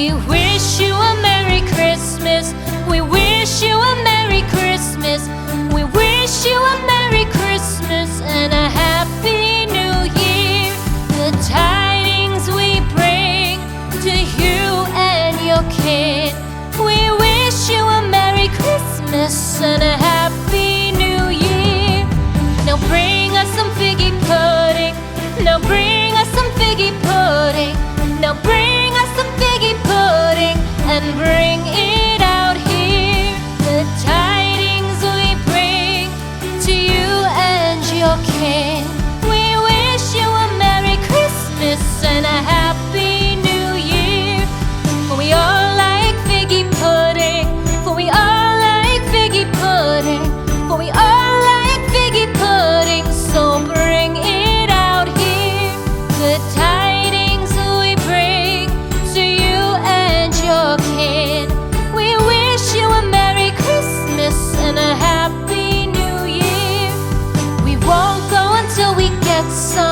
We wish you a Merry Christmas. We wish you a Merry Christmas. We wish you a Merry Christmas and a Happy New Year. The tidings we bring to you and your kid. We wish you a Merry Christmas and a Happy New Year. Now bring us some figgy pudding. Now bring us some figgy pudding. Now bring us some figgy pudding and bring it out here. The tidings we bring to you and your kin. We wish you a Merry Christmas and a Happy New Year. For we all like figgy pudding. For we all like figgy pudding. For we all like figgy pudding. So bring it out here. The tidings we bring to you and your kid. We wish you a Merry Christmas and a Happy New Year. We won't go until we get some